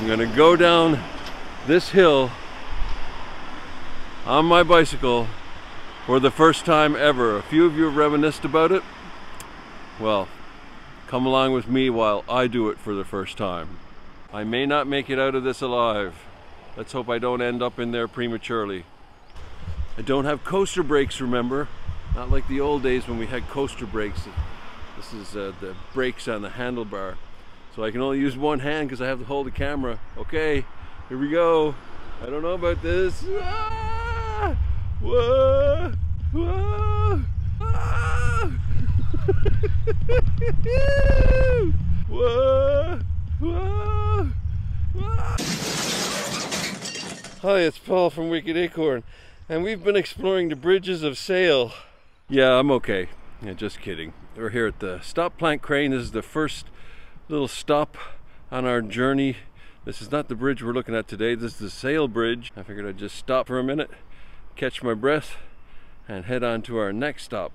I'm gonna go down this hill on my bicycle for the first time ever. A few of you have reminisced about it. Well, come along with me while I do it for the first time. I may not make it out of this alive. Let's hope I don't end up in there prematurely. I don't have coaster brakes, remember? Not like the old days when we had coaster brakes. This is the brakes on the handlebar. So I can only use one hand because I have to hold the camera. Okay, here we go. I don't know about this. Ah! Whoa! Whoa! Ah! Whoa! Whoa! Whoa! Hi, it's Paul from Wicked Acorn, and we've been exploring the bridges of Sale. Yeah, I'm okay. Yeah, just kidding. We're here at the Stop Plant Crane. This is the first little stop on our journey. This is not the bridge we're looking at today. This is the Sale Bridge. I figured I'd just stop for a minute, catch my breath, and head on to our next stop.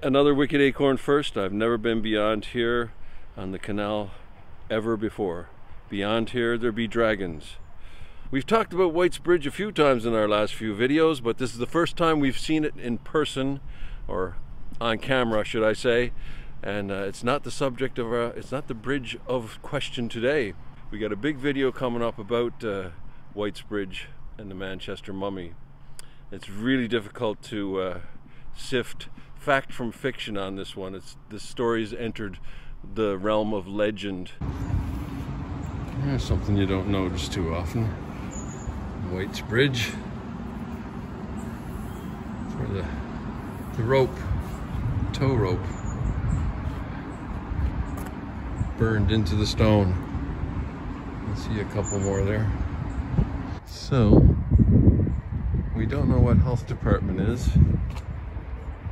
Another Wicked Acorn first. I've never been beyond here on the canal ever before. Beyond here, there be dragons. We've talked about White's Bridge a few times in our last few videos, but this is the first time we've seen it in person, or on camera, should I say. And it's not the subject of it's not the bridge of question today. We got a big video coming up about White's Bridge and the Manchester Mummy. It's really difficult to sift fact from fiction on this one. This story's entered the realm of legend. There's something you don't notice too often. White's Bridge. It's where the rope, tow rope, burned into the stone. I see a couple more there. So, we don't know what health department is.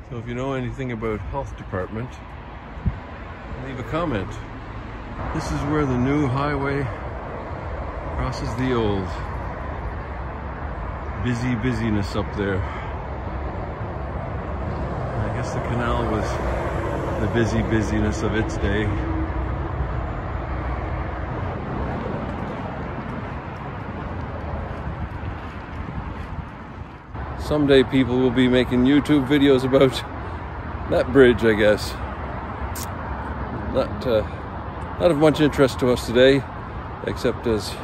So if you know anything about health department, leave a comment. This is where the new highway crosses the old. Busyness up there. I guess the canal was the busyness of its day. Someday people will be making YouTube videos about that bridge, I guess. Not of much interest to us today, except as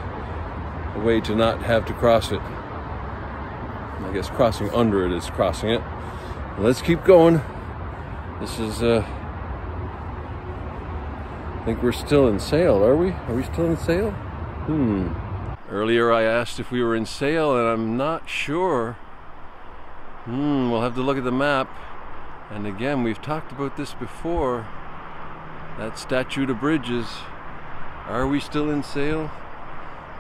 a way to not have to cross it. I guess crossing under it is crossing it. Let's keep going. This is, I think we're still in Sale, are we? Are we still in Sale? Earlier I asked if we were in Sale, and I'm not sure. We'll have to look at the map. And again, we've talked about this before. That statute of bridges. Are we still in Sale?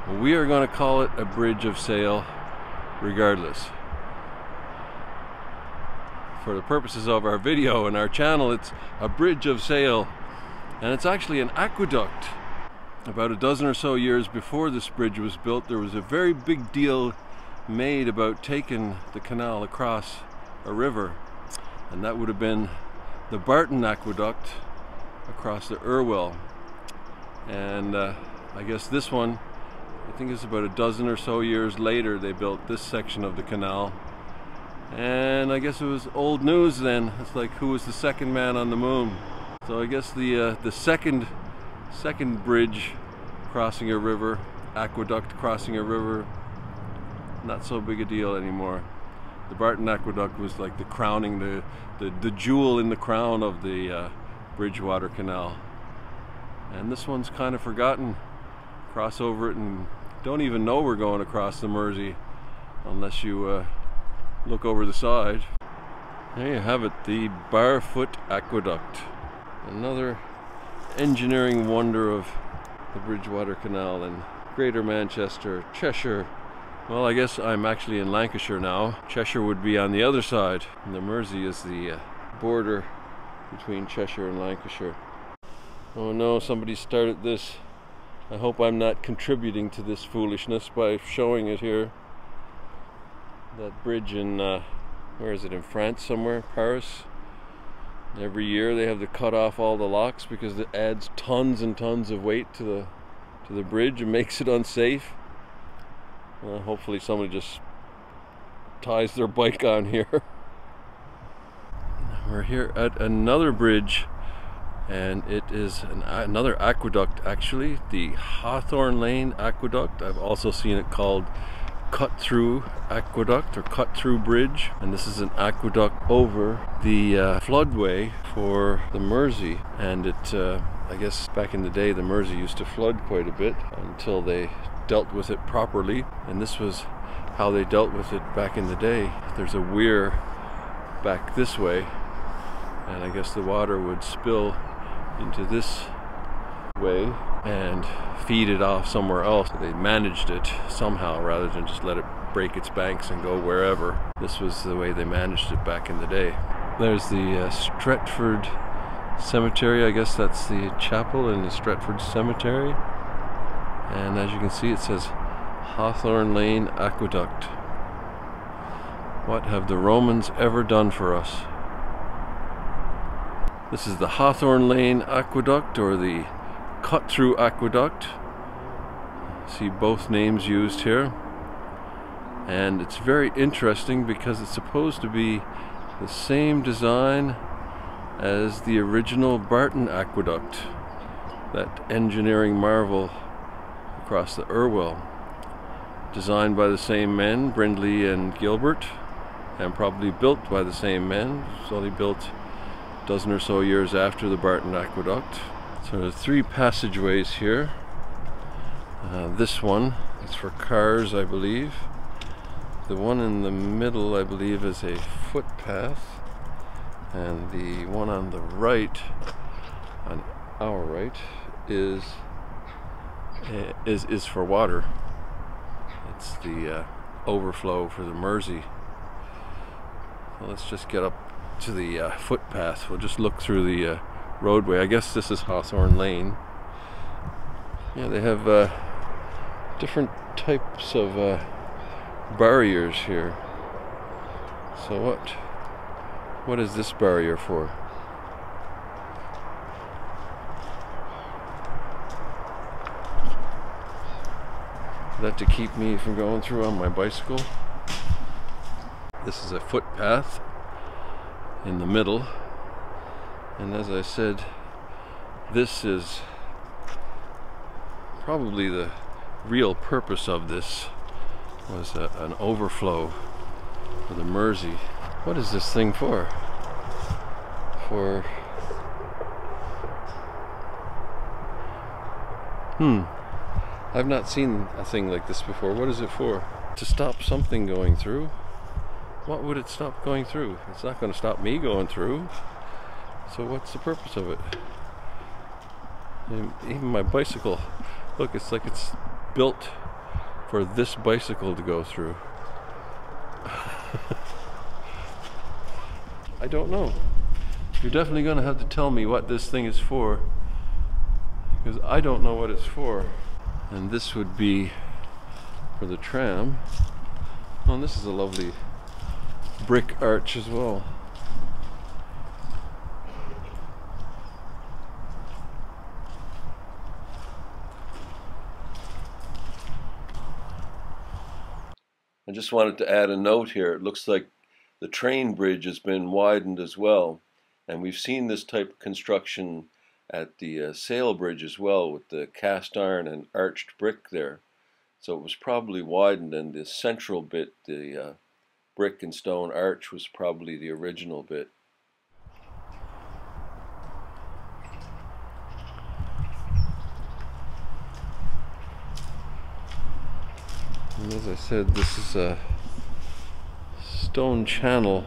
Well, we are going to call it a bridge of Sale regardless. For the purposes of our video and our channel, it's a bridge of Sale. And it's actually an aqueduct. About a dozen or so years before this bridge was built, there was a very big deal made about taking the canal across a river, and that would have been the Barfoot Aqueduct across the Irwell. And I guess this one, I think it's about a dozen or so years later, they built this section of the canal. And I guess it was old news then. It's like, who was the second man on the moon? So I guess the second bridge crossing a river, aqueduct crossing a river, not so big a deal anymore. The Barfoot Aqueduct was like the crowning, the jewel in the crown of the Bridgewater Canal. And this one's kind of forgotten. Cross over it and don't even know we're going across the Mersey unless you look over the side. There you have it, the Barfoot Aqueduct. Another engineering wonder of the Bridgewater Canal in Greater Manchester, Cheshire. Well, I guess I'm actually in Lancashire now. Cheshire would be on the other side. And the Mersey is the border between Cheshire and Lancashire. Oh no, somebody started this. I hope I'm not contributing to this foolishness by showing it here. That bridge in, where is it, in France somewhere? Paris? Every year they have to cut off all the locks because it adds tons and tons of weight to to the bridge and makes it unsafe. Hopefully somebody just ties their bike on here. We're here at another bridge, and it is another aqueduct, actually, the Hawthorn Lane Aqueduct. I've also seen it called Cut Through Aqueduct or Cut Through Bridge, and this is an aqueduct over the floodway for the Mersey. And it I guess back in the day the Mersey used to flood quite a bit until they dealt with it properly, and this was how they dealt with it back in the day. There's a weir back this way, and I guess the water would spill into this way and feed it off somewhere else. They managed it somehow rather than just let it break its banks and go wherever. This was the way they managed it back in the day. There's the Stretford Cemetery. I guess that's the chapel in the Stretford Cemetery. And as you can see, it says Hawthorn Lane Aqueduct. What have the Romans ever done for us? This is the Hawthorn Lane Aqueduct, or the Cut Through Aqueduct. See both names used here. And it's very interesting because it's supposed to be the same design as the original Barton Aqueduct, that engineering marvel across the Irwell. Designed by the same men, Brindley and Gilbert, and probably built by the same men. It's only built a dozen or so years after the Barton Aqueduct. So there's 3 passageways here. This one is for cars, I believe. The one in the middle, I believe, is a footpath, and the one on the right, on our right, is for water. It's the overflow for the Mersey. Well, let's just get up to the footpath. We'll just look through the roadway. I guess this is Hawthorn Lane. Yeah, they have different types of barriers here. So what is this barrier for? Is that to keep me from going through on my bicycle? This is a footpath in the middle, and as I said, this is probably the real purpose of this, was an overflow for the Mersey. What is this thing for? I've not seen a thing like this before. What is it for? To stop something going through? What would it stop going through? It's not going to stop me going through. So what's the purpose of it? And even my bicycle, look, it's like it's built for this bicycle to go through. I don't know. You're definitely going to have to tell me what this thing is for, because I don't know what it's for. And this would be for the tram. Oh, and this is a lovely brick arch as well. I just wanted to add a note here. It looks like the train bridge has been widened as well, and we've seen this type of construction at the sail bridge as well, with the cast iron and arched brick there. So it was probably widened, and the central bit, the brick and stone arch, was probably the original bit. And as I said, this is a stone channel.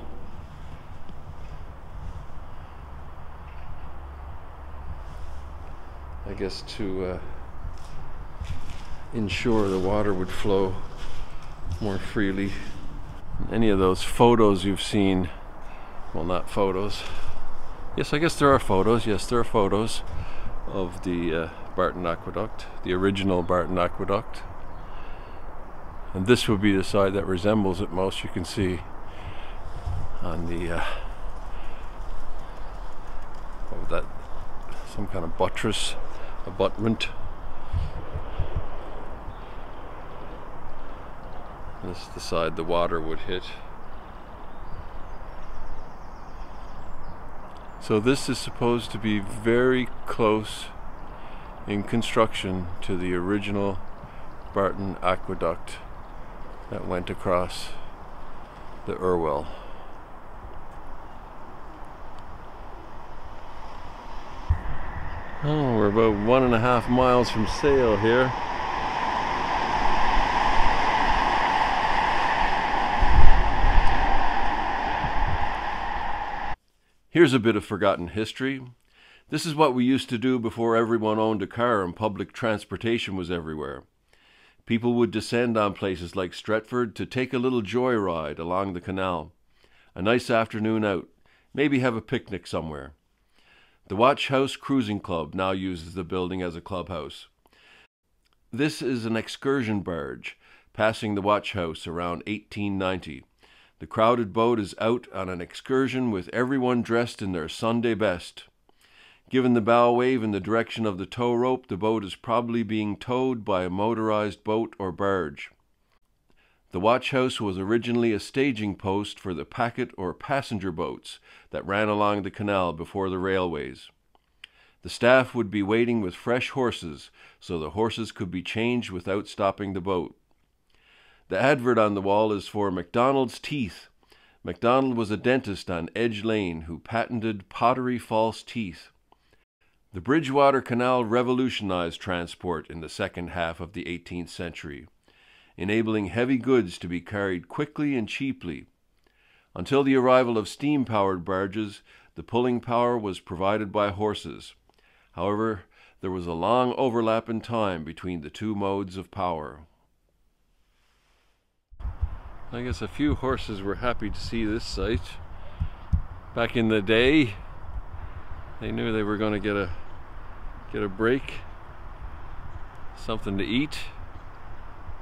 I guess to ensure the water would flow more freely. Any of those photos you've seen, well, not photos. Yes, I guess there are photos. Yes, there are photos of the Barton Aqueduct, the original Barton Aqueduct. And this would be the side that resembles it most. You can see on the what was that? Some kind of buttress, abutment. This is the side the water would hit. So this is supposed to be very close in construction to the original Barfoot Aqueduct that went across the Irwell. Oh, we're about 1.5 miles from Sale here. Here's a bit of forgotten history. This is what we used to do before everyone owned a car and public transportation was everywhere. People would descend on places like Stretford to take a little joyride along the canal. A nice afternoon out, maybe have a picnic somewhere. The Watch House Cruising Club now uses the building as a clubhouse. This is an excursion barge passing the Watch House around 1890. The crowded boat is out on an excursion with everyone dressed in their Sunday best. Given the bow wave in the direction of the tow rope, the boat is probably being towed by a motorized boat or barge. The Watch House was originally a staging post for the packet or passenger boats that ran along the canal before the railways. The staff would be waiting with fresh horses, so the horses could be changed without stopping the boat. The advert on the wall is for MacDonald's teeth. MacDonald was a dentist on Edge Lane who patented pottery false teeth. The Bridgewater Canal revolutionized transport in the second half of the 18th century, enabling heavy goods to be carried quickly and cheaply. Until the arrival of steam-powered barges, the pulling power was provided by horses. However, there was a long overlap in time between the two modes of power. I guess a few horses were happy to see this sight. Back in the day, they knew they were going to get a break, something to eat.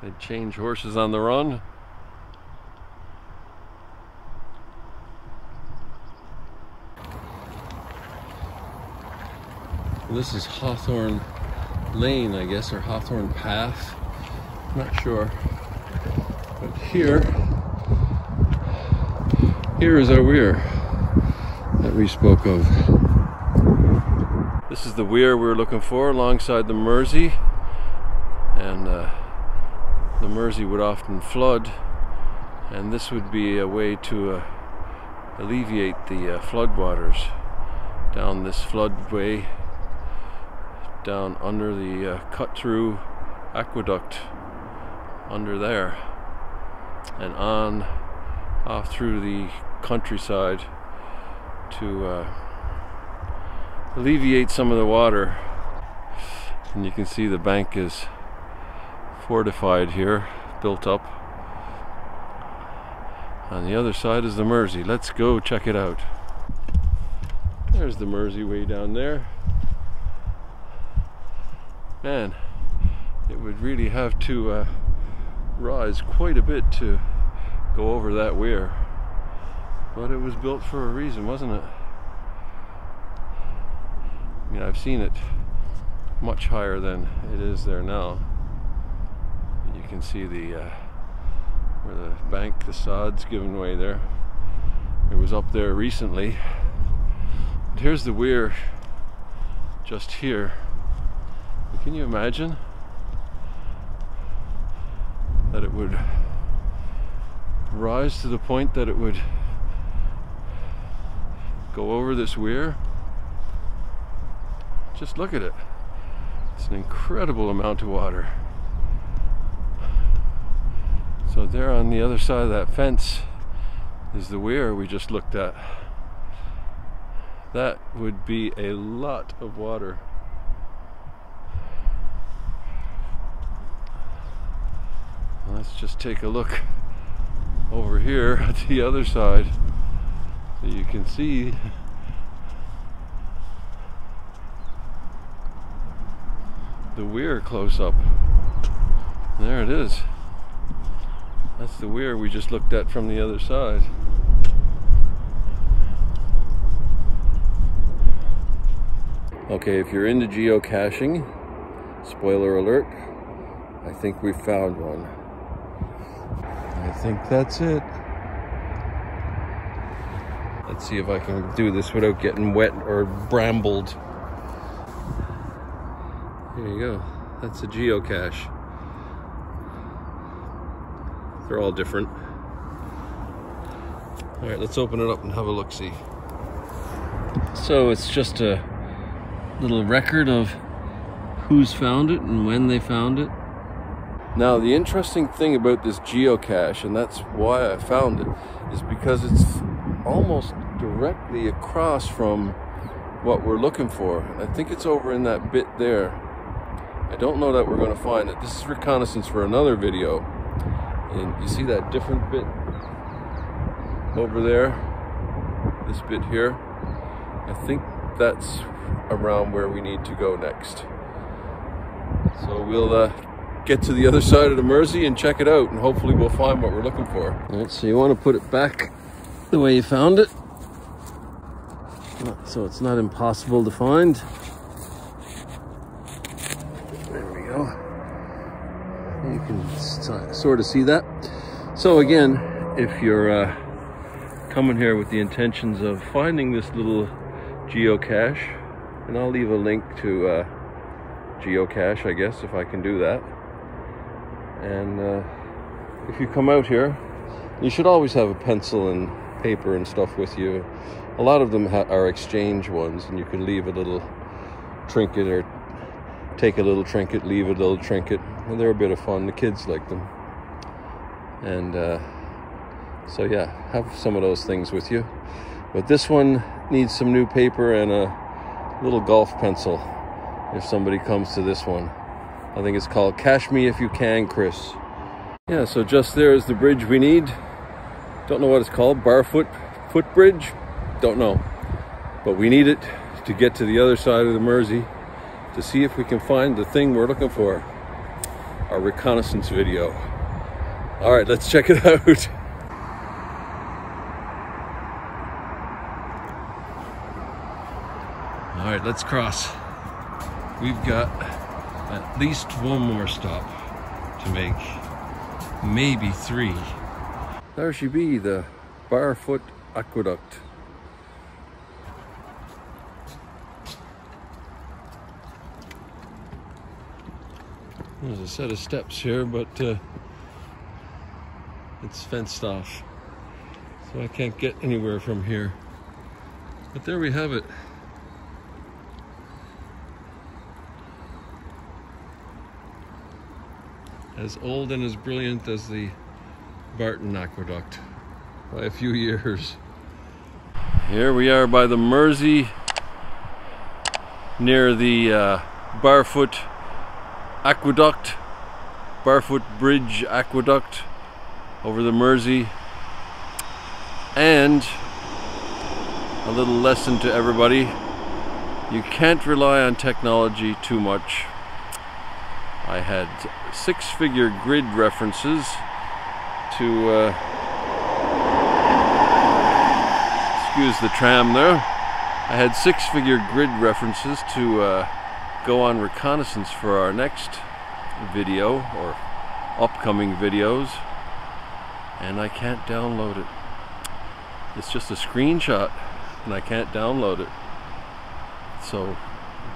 They'd change horses on the run. This is Hawthorn Lane, I guess, or Hawthorn Path. I'm not sure. But here is our weir that we spoke of. This is the weir we're looking for alongside the Mersey, and the Mersey would often flood, and this would be a way to alleviate the floodwaters down this floodway, down under the cut-through aqueduct under there, and off through the countryside to alleviate some of the water. And you can see the bank is fortified here, built up. On the other side is the Mersey. Let's go check it out. There's the Mersey way down there. Man, it would really have to rise quite a bit to go over that weir, but it was built for a reason, wasn't it? I mean, I've seen it much higher than it is there now. You can see the where the bank, the sod's given way there. It was up there recently. But here's the weir just here. Can you imagine that it would rise to the point that it would go over this weir? Just look at it. It's an incredible amount of water. So there on the other side of that fence is the weir we just looked at. That would be a lot of water. Let's just take a look over here at the other side so you can see the weir close up. There it is. That's the weir we just looked at from the other side. Okay, if you're into geocaching, spoiler alert, I think we found one. think that's it. Let's see if I can do this without getting wet or brambled. There you go. That's a geocache. They're all different. All right, let's open it up and have a look-see. So it's just a little record of who's found it and when they found it. Now, the interesting thing about this geocache, and that's why I found it, is because it's almost directly across from what we're looking for. I think it's over in that bit there. I don't know that we're going to find it. This is reconnaissance for another video. And you see that different bit over there? This bit here? I think that's around where we need to go next. So we'll get to the other side of the Mersey and check it out, and hopefully we'll find what we're looking for. All right, so you want to put it back the way you found it, so it's not impossible to find. There we go. You can sort of see that. So again, if you're coming here with the intentions of finding this little geocache, and I'll leave a link to Geocache, I guess, if I can do that. And if you come out here, you should always have a pencil and paper and stuff with you. A lot of them are exchange ones, and you can leave a little trinket, or take a little trinket, leave a little trinket, and they're a bit of fun. The kids like them. And so yeah, have some of those things with you. But this one needs some new paper and a little golf pencil if somebody comes to this one. I think it's called Cache Me If You Can, Chris. Yeah, so just there is the bridge we need. Don't know what it's called, Barfoot Bridge? Don't know. But we need it to get to the other side of the Mersey to see if we can find the thing we're looking for. Our reconnaissance video. All right, let's check it out. All right, let's cross. We've got at least one more stop to make, maybe 3. There she be, the Barfoot Aqueduct. There's a set of steps here, but it's fenced off, so I can't get anywhere from here. But there we have it. As old and as brilliant as the Barton Aqueduct by a few years. Here we are by the Mersey, near the Barfoot Aqueduct, Barfoot Bridge Aqueduct over the Mersey. And a little lesson to everybody: you can't rely on technology too much. I had 6-figure grid references to excuse the tram there. I had 6-figure grid references to go on reconnaissance for our next video, or upcoming videos, and I can't download it. It's just a screenshot and I can't download it. So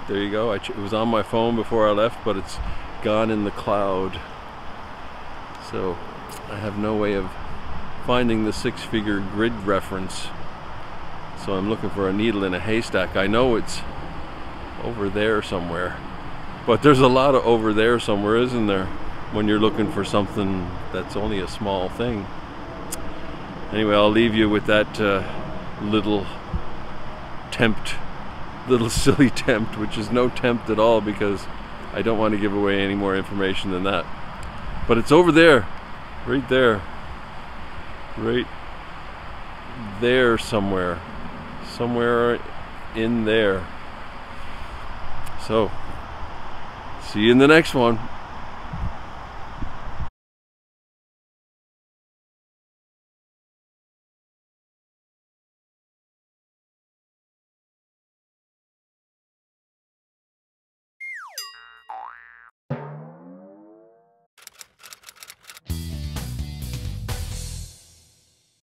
there you go. It was on my phone before I left, but it's gone in the cloud. So I have no way of finding the 6-figure grid reference. So I'm looking for a needle in a haystack. I know it's over there somewhere, but there's a lot of over there somewhere, isn't there, when you're looking for something that's only a small thing. Anyway, I'll leave you with that little silly tempt, which is no tempt at all, because I don't want to give away any more information than that. But it's over there, right there somewhere in there. So see you in the next one.